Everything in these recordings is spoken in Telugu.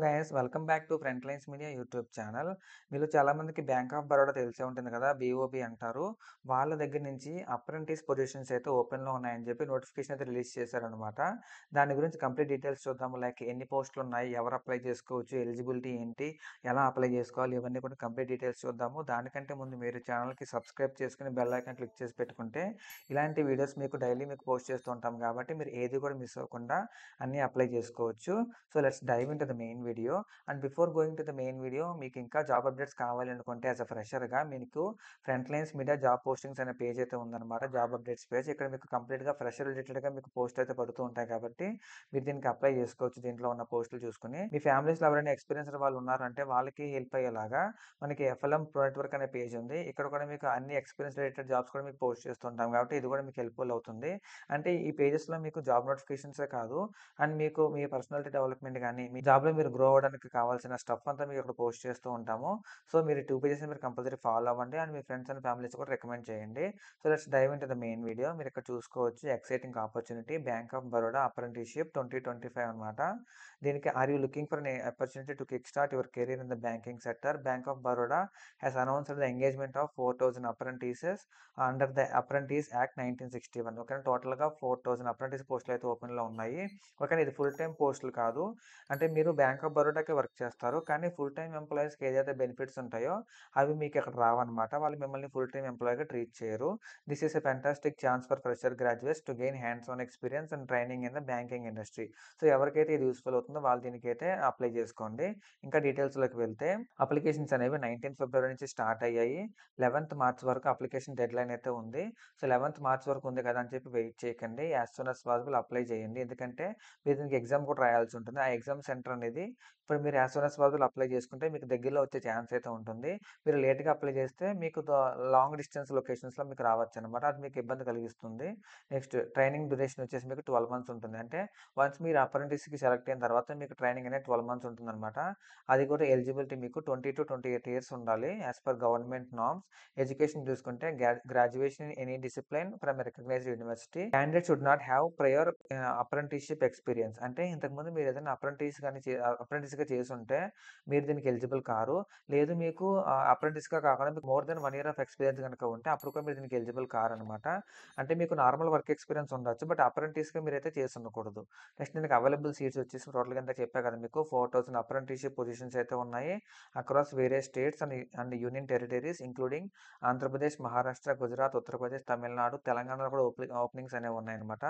Guys welcome back to front lines media YouTube channel. మీలో చాలా మందికి బ్యాంక్ ఆఫ్ బరోడా తెలిసే ఉంటుంది కదా, బీఓబీ అంటారు. వాళ్ళ దగ్గర నుంచి అప్రెంటిస్ పొజిషన్స్ అయితే ఓపెన్లో ఉన్నాయని చెప్పి నోటిఫికేషన్ అయితే రిలీజ్ చేశారనమాట. దాని గురించి కంప్లీట్ డీటెయిల్స్ చూద్దాము. లైక్ ఎన్ని పోస్టులు ఉన్నాయి, ఎవరు అప్లై చేసుకోవచ్చు, ఎలిజిబిలిటీ ఏంటి, ఎలా అప్లై చేసుకోవాలి, ఇవన్నీ కూడా కంప్లీట్ డీటెయిల్స్ చూద్దాము. దానికంటే ముందు మీరు ఛానల్కి సబ్స్క్రైబ్ చేసుకుని బెల్ ఐకాన్ క్లిక్ చేసి పెట్టుకుంటే ఇలాంటి వీడియోస్ మీకు డైలీ పోస్ట్ చేస్తూ ఉంటాం కాబట్టి మీరు ఏది కూడా మిస్ అవ్వకుండా అన్నీ అప్లై చేసుకోవచ్చు. So let's dive into the main video. And before going to the main video, మీకు ఇంకా జాబ్ అప్డేట్స్ కావాలి అనుకుంటే యాజ్ అ ఫ్రెషర్గా మీకు front lines media job postings అనే పేజ్ అయితే ఉందన్నమాట. Job updates page. ఇక్కడ మీకు కంప్లీట్గా ఫ్రెషర్ రిలేటెడ్గా మీకు పోస్ట్ అయితే పడుతూ ఉంటాయి కాబట్టి మీరు దీనికి అప్లై చేసుకోవచ్చు. దీంట్లో ఉన్న పోస్టులు చూసుకుని మీ ఫ్యామిలీస్లో ఎవరైనా ఎక్స్పీరియన్స్ వాళ్ళు ఉన్నారంటే వాళ్ళకి హెల్ప్ అయ్యేలాగా మనకి ఎఫ్ఎల్ఎం నెట్వర్క్ అనే పేజ్ ఉంది. ఇక్కడ కూడా మీకు అన్ని ఎక్స్పీరియన్స్ రిలేటెడ్ జాబ్స్ కూడా మీకు పోస్ట్ చేస్తుంటాం కాబట్టి ఇది కూడా మీకు హెల్ప్ఫుల్ అవుతుంది. అంటే ఈ పేజెస్లో మీకు జాబ్ నోటిఫికేషన్సే కాదు, అండ్ మీకు మీ పర్సనాలిటీ డెవలప్మెంట్ కానీ మీ జాబ్లో మీరు గ్రో అవ్వడానికి కావాల్సిన స్టఫ్ అంతా మీకు ఇక్కడ పోస్ట్ చేస్తూ ఉంటాము. సో మీరు 2 పేజెస్ మీరు కంపల్సరీ ఫాలో అవ్వండి అండ్ మీ ఫ్రెండ్స్ అండ్ ఫ్యామిలీస్ కూడా రికమెండ్ చేయండి. So let's dive into the main video. మీరు ఇక్కడ చూసుకోవచ్చు exciting opportunity bank of Baroda apprenticeship 2025 అనమాట. దీనికి are you looking for an opportunity to kickstart your career in the banking sector? Bank of Baroda has announced the engagement of 4,000 apprentices under the Apprentice Act 1961. Okay, టోటల్గా 4,000 అప్రెంటిస్ పోస్టులు అయితే ఓపెన్లో ఉన్నాయి. ఓకే, ఇది ఫుల్ టైం పోస్టులు కాదు. అంటే మీరు బ్యాంక్ ఆఫ్ బరోడాకి వర్క్ చేస్తారు, కానీ ఫుల్ టైం ఎంప్లాయీస్కి ఏదైతే బెనిఫిట్స్ ఉంటాయో అవి మీకు ఇక్కడ రావన్నమాట. వాళ్ళు మిమ్మల్ని ఫుల్ టైం ఎంప్లాయీగా ట్రీట్ చేయరు. This is a fantastic chance for fresher graduates to gain hands on experience and training in the banking industry. So ఎవరికైతే ఇది యూస్ఫుల్ అవుతుందో వాళ్ళు దీనికైతే అప్లై చేసుకోండి. ఇంకా డీటెయిల్స్లోకి వెళ్తే అప్లికేషన్స్ అనేవి 19 ఫిబ్రవరి నుంచి స్టార్ట్ అయ్యాయి. 11th మార్చ్ వరకు అప్లికేషన్ డెడ్ లైన్ అయితే ఉంది. సో 11th మార్చ్ వరకు ఉంది కదా అని చెప్పి వెయిట్ చేయకండి. As soon as possible apply చేయండి. ఎందుకంటే మీరు దీనికి ఎగ్జామ్ కూడా రాయాల్సి ఉంటుంది. ఆ ఎగ్జామ్ సెంటర్ అనేది ఇప్పుడు మీరు as soon as possible apply చేసుకుంటే మీకు దగ్గరలో వచ్చే ఛాన్స్ అయితే ఉంటుంది. మీరు లేట్గా అప్లై చేస్తే మీకు లాంగ్ డిస్టెన్స్ లొకేషన్స్లో మీకు రావచ్చు అనమాట. అది మీకు ఇబ్బంది కలిగిస్తుంది. నెక్స్ట్ ట్రైనింగ్ డ్యూరేషన్ వచ్చేసి మీకు 12 మంత్స్ ఉంటుంది. అంటే వన్స్ మీరు అప్రెంటిస్కి సెలెక్ట్ అయిన తర్వాత మీకు ట్రైనింగ్ అనేది 12 మంత్స్ ఉంటుందన్నమాట. అది కూడా ఎలిజిబిలిటీ మీకు 20 to 28 ఇయర్స్ ఉండాలి as per government norms. Education చూసుకుంటే graduation in any discipline from recognised university. Candidate should not have prior apprenticeship experience. అంటే ఇంతకుముందు మీరు ఏదైనా అప్రెంటిస్గా చేసి ఉంటే మీరు దీనికి ఎలిజిబుల్ కారు. లేదు మీకు అప్రెంటిస్గా కాకుండా మీకు more than 1 year of experience కనుక ఉంటే అప్పుడు కూడా మీరు దీనికి ఎలిజిబుల్ కారు అనమాట. అంటే మీకు నార్మల్ వర్క్ ఎక్స్పీరియన్స్ ఉండొచ్చు, బట్ అప్రెంటిస్గా మీరైతే చేసి ఉండకూడదు. నెక్స్ట్ దీనికి అవైలబుల్ సీట్స్ వచ్చేసి టోటల్గా ఎంత చెప్పా కదా మీకు 4,000 అప్రెంటిస్షిప్ పొజిషన్స్ అయితే ఉన్నాయి across various states and union territories including Andhra Pradesh, Maharashtra, Gujarat, Uttar Pradesh, Tamil Nadu, తెలంగాణలో కూడా ఓపెనింగ్స్ అనేవి ఉన్నాయన్నమాట.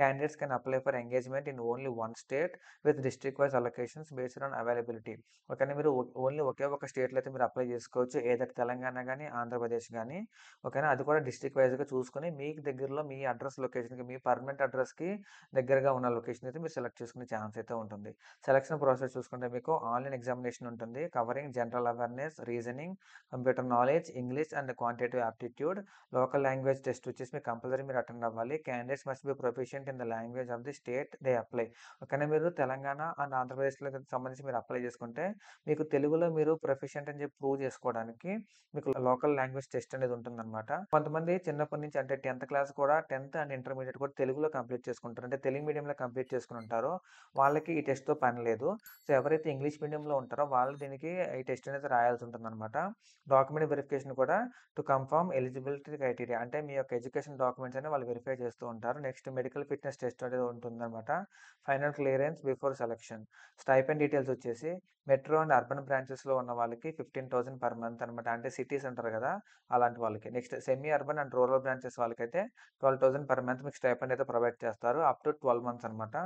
Candidates can apply for engagement in only one state with district wise allocations based on availability. ఓకేనా, మీరు ఓన్లీ ఒకే ఒక స్టేట్లో అయితే మీరు అప్లై చేసుకోవచ్చు, ఏదైతే తెలంగాణ కానీ ఆంధ్రప్రదేశ్ కానీ. ఓకేనా, అది కూడా డిస్ట్రిక్ట్ వైజ్గా చూసుకుని మీకు దగ్గరలో మీ అడ్రస్ లొకేషన్కి మీ పర్మనెంట్ అడ్రస్కి దగ్గరగా ఉన్న లొకేషన్ అయితే మీరు సెలెక్ట్ చేసుకునే ఛాన్స్ అయితే ఉంటుంది. సెలక్షన్ ప్రాసెస్ చూసుకుంటే మీకు ఆన్లైన్ ఎగ్జామినేషన్ ఉంటుంది covering general awareness, reasoning, computer knowledge, English and quantitative aptitude. Local language test వచ్చేసి మీకు కంపల్సరీ మీరు అటెండ్ అవ్వాలి. Candidates must be proficient in the language of the state they apply. ఓకేనా, మీరు తెలంగాణ అండ్ ఆంధ్రప్రదేశ్లో సంబంధించి మీరు అప్లై చేసుకుంటే మీకు తెలుగులో మీరు ప్రొఫిషియంట్ అని చెప్పి ప్రూవ్ చేసుకోవడానికి మీకు లోకల్ లాంగ్వేజ్ టెస్ట్ అనేది ఉంటుందన్నమాట. కొంతమంది చిన్నప్పటి నుంచి అంటే 10th క్లాస్ కూడా 10th అండ్ ఇంటర్మీడియట్ కూడా తెలుగులో కంప్లీట్ చేసుకుంటారు, అంటే తెలుగు మీడియంలో కంప్లీట్ చేసుకుని ఉంటారో వాళ్ళకి ఈ టెస్ట్తో పని లేదు. సో ఎవరైతే ఇంగ్లీష్ మీడియంలో ఉంటారో వాళ్ళు దీనికి ఈ టెస్ట్ అనేది రాయాల్సి ఉంటుందన్నమాట. డాక్యుమెంట్ వెరిఫికేషన్ కూడా టు కన్ఫర్మ్ ఎలిజిబిలిటీ క్రైటీరియా, అంటే మీ యొక్క ఎడ్యుకేషన్ డాక్యుమెంట్స్ అని వాళ్ళు వెరిఫై చేస్తూ ఉంటారు. నెక్స్ట్ మెడికల్ ఫిట్నెస్ టెస్ట్ అనేది ఉంటుందన్నమాట. Final clearance before selection. Stipend details వచ్చేసి మెట్రో అండ్ అర్బన్ బ్రాంచెస్లో ఉన్న వాళ్ళకి 15,000 పర్ మంత్ అనమాట, అంటే సిటీస్ అంటారు కదా అలాంటి వాళ్ళకి. Next semi urban and rural branches వాళ్ళకైతే 12,000 పర్ మంత్ మీకు స్టైపెండ్ అయితే ప్రొవైడ్ చేస్తారు అప్ టు 12 months అనమాట.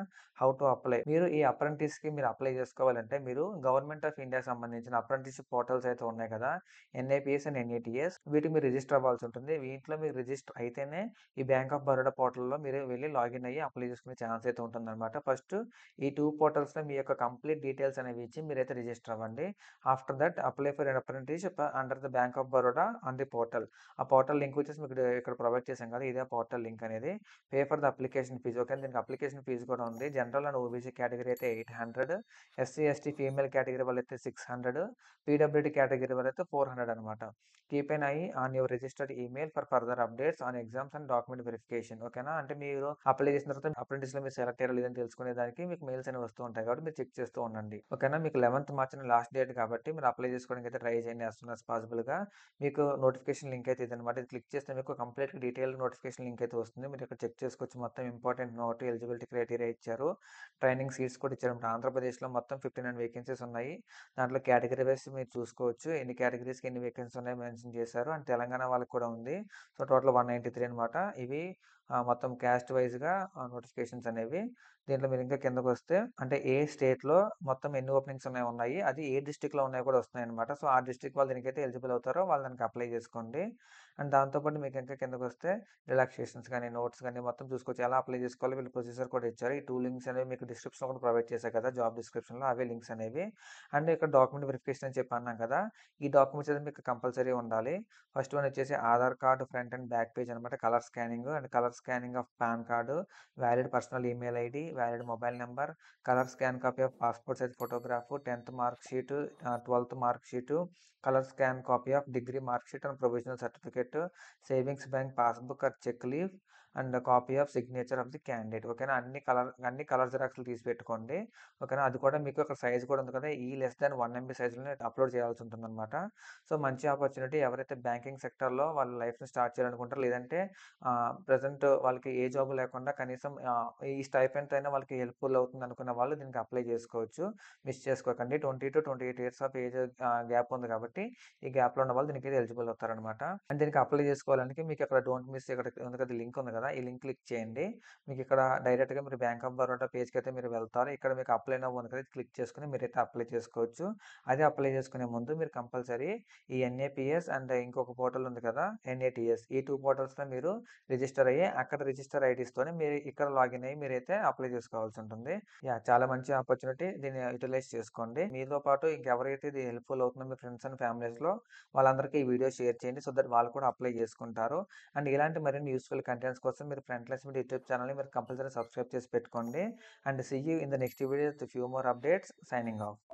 How to apply? మీరు ఈ అప్రెంటిస్కి మీరు అప్లై చేసుకోవాలంటే మీరు గవర్నమెంట్ ఆఫ్ ఇండియాకి సంబంధించిన అప్రెంటిస్షిప్ పోర్టల్స్ అయితే ఉన్నాయి కదా, ఎన్ఐపిఎస్ అండ్ ఎన్ఈటిఎస్, వీటికి మీరు రిజిస్టర్ అవ్వాల్సి ఉంటుంది. వీటిలో మీరు రిజిస్టర్ అయితేనే ఈ బ్యాంక్ ఆఫ్ బరోడా పోర్టల్లో మీరు వెళ్ళి లాగిన్ అయ్యి అప్లై చేసుకునే ఛాన్స్ అయితే ఉంటుందన్నమాట. ఫస్ట్ ఈ 2 పోర్టల్స్లో మీ యొక్క కంప్లీట్ డీటెయిల్స్ అనేవి ఇచ్చి మీరైతే రిజిస్టర్ అవ్వండి. After that apply for an apprenticeship under the bank of Baroda on the portal. ఆ పోర్టల్ లింక్ వచ్చేసి మీకు ఇక్కడ ప్రొవైడ్ చేశాం కదా, ఇదే పోర్టల్ లింక్ అనేది. Pay for the application fee. Okay, దీనికి అప్లికేషన్ ఫీజు కూడా ఉంది. జనరల్ అండ్ ఓబీసీ కేటగిరీ అయితే 800, ఎస్సీ ఎస్టీ ఫీమేల్ కేటగిరీ వాళ్ళు అయితే 600, పీడబ్ల్యూడీ కేటగిరీ వాళ్ళు అయితే 400 అనమాట. Keep N I on your registered email for further updates on exams and document verification. ఓకేనా, అంటే మీరు అప్లై చేసిన తర్వాత అప్రెంటిస్లో మీరు సెలెక్ట్ అయ్యారో లేదని తెలుసుకునే దానికి మీకు మెయిల్స్ అనేవి వస్తూ ఉంటాయి కాబట్టి మీరు చెక్ చేస్తూ ఉండండి. ఓకేనా? మీకు 11th మార్చి లాస్ట్ డేట్ కాబట్టి మీరు అప్లై చేసుకోవడానికైతే ట్రై చేయండి యాస్ సూన్ యాస్ పాసిబుల్‌గా. మీకు నోటిఫికేషన్ లింక్ అయితే ఇదనమాట. ఇది క్లిక్ చేస్తే మీకు కంప్లీట్‌గా డీటెయిల్డ్ నోటిఫికేషన్ లింక్ అయితే వస్తుంది. మీరు ఇక్కడ చెక్ చేసుకోవచ్చు. మొత్తం ఇంపార్టెంట్ నోట్, ఎలిజిబిలిటీ క్రైటీరియా ఇచ్చారు. ట్రైనింగ్ సీట్స్ కూడా ఇచ్చారు. ఆంధ్రప్రదేశ్‌లో మొత్తం 59 వేకెన్సీస్ ఉన్నాయి. దాంట్లో కేటగరీ వైస్ మీరు చూసుకోవచ్చు. ఎన్ని కేటగరీస్‌కి ఎన్ని వేకెన్సీ ఉన్నాయో మెన్షన్ చేశారు. అండ్ తెలంగాణ వాళ్ళకి కూడా ఉంది. సో, టోటల్ 193 అనమాట. ఇవి మొత్తం క్యాస్ట్ వైస్‌గా నోటిఫికేషన్స్ అనేవి. దీంట్లో మీరు ఇంకా కిందకొస్తే అంటే ఏ స్టేట్‌లో మొత్తం ఎన్ని ఓపెనింగ్స్ ఉన్నాయి. అది ఏ డిస్ట్రిక్ట్‌లో ఉన్నాయో కూడా వస్తున్నాయన్నమాట. సో, ఆ డిస్ట్రిక్ట్ వాళ్ళు దేనికైతే ఎలిజిబుల్ అవుతారో వాళ్ళు దానికి అప్లై చేసుకోండి. అండ్ దాంతో పాటు మీకు ఇంకా కిందకొస్తే రిలాక్సేషన్స్ గాని, నోట్స్ గాని మొత్తం చూసుకోవచ్చు. ఎలా అప్లై చేసుకోవాలో వీళ్ళు ప్రొసీజర్ కూడా ఇచ్చారు. ఈ 2 లింక్స్ అనేవి మీకు డిస్క్రిప్షన్‌లో కూడా ప్రొవైడ్ చేశారు కదా! జాబ్ డిస్క్రిప్షన్‌లో అవే లింక్స్ అనేవి. అండ్ ఇక్కడ డాక్యుమెంట్ వెరిఫికేషన్ అని చెప్పి అన్నాం కదా! ఈ డాక్యుమెంట్స్ అనేది మీకు కంపల్సరీ ఉండాలి. ఫస్ట్ వన్ వచ్చేసి Aadhaar card front and back page అనమాట. Colour scanning and colour scanning of PAN card, valid personal email ID, valid mobile number, colour scan copy of passport size photograph, 10th mark sheet, 12th mark sheet, colour scan copy of degree mark sheet and provisional certificate, savings bank passbook or cheque leaf and copy of signature of the candidate. ఓకేనా? అన్ని కలర్ జిరాక్స్‌లు తీసి పెట్టుకోండి. ఓకేనా? అది కూడా మీకు అక్కడ సైజ్ కూడా ఉంది కదా! లెస్ దాన్ 1 ఎంబీ సైజ్‌లోనే అప్‌లోడ్ చేయాల్సి ఉంటుందన్నమాట. సో, మంచి ఆపర్చునిటీ. ఎవరైతే బ్యాంకింగ్ సెక్టార్‌లో వాళ్ళ లైఫ్‌ని స్టార్ట్ చేయాలనుకుంటారో లేదంటే ప్రెజెంట్ వాళ్ళకి ఏ జాబ్ లేకుండా కనీసం ఈ స్టైపెండ్‌తో అయినా వాళ్ళకి హెల్ప్‌ఫుల్ అవుతుంది అనుకున్న వాళ్ళు దీనికి అప్లై చేసుకోవచ్చు. మిస్ చేసుకోకండి. 20-28 ఇయర్స్ ఆఫ్ ఏజ్ గ్యాప్ ఉంది కాబట్టి ఈ గ్యాప్‌లో ఉన్న వాళ్ళు దీనికి ఎలిజిబుల్ అవుతారనమాట. అండ్ దీనికి అప్లై చేసుకోవాలంటే మీకు ఇక్కడ డోంట్ మిస్ ఇక్కడ ఉంది కదా! లింక్ ఉంది కదా! ఈ లింక్ క్లిక్ చేయండి. మీకు ఇక్కడ డైరెక్ట్‌గా మీరు బ్యాంక్ ఆఫ్ బరోడా పేజ్‌కి అయితే మీరు వెళ్తారు. ఇక్కడ మీకు అప్లై నౌ ఉంది కదా! ఇది క్లిక్ చేసుకొని మీరైతే అప్లై చేసుకోవచ్చు. అదే అప్లై చేసుకునే ముందు మీరు కంపల్సరీ ఈ ఎన్ఏపీఎస్ అండ్ ఇంకొక పోర్టల్ ఉంది కదా! ఎన్ఏటీఎస్ ఈ 2 పోర్టల్స్‌లో మీరు రిజిస్టర్ అయ్యి అక్కడ రిజిస్టర్ ఐడీస్‌తోని మీరు ఇక్కడ లాగిన్ అయ్యి మీరైతే అప్లై చేసుకోవాల్సి ఉంటుంది. యాహ్! చాలా మంచి ఆపర్చునిటీ. దీన్ని యుటిలైజ్ చేసుకోండి. మీతో పాటు ఇంకెవరైతే ఇది హెల్ప్‌ఫుల్ అవుతుందో మీ ఫ్రెండ్స్ అండ్ ఫ్యామిలీస్‌లో వాళ్ళందరికీ ఈ వీడియో షేర్ చేయండి. సో దట్ వాళ్ళు కూడా అప్లై చేసుకుంటారు. అండ్ ఇలాంటి మరిన్ని యూజ్‌ఫుల్ కంటెంట్స్ కోసం మీరు ఫ్రంట్‌లైన్స్ మీడియా యూట్యూబ్ ఛానెల్‌ని మీరు కంపల్సరీ సబ్స్క్రైబ్ చేసి పెట్టుకోండి. And see you in the next video with few more updates. Signing of.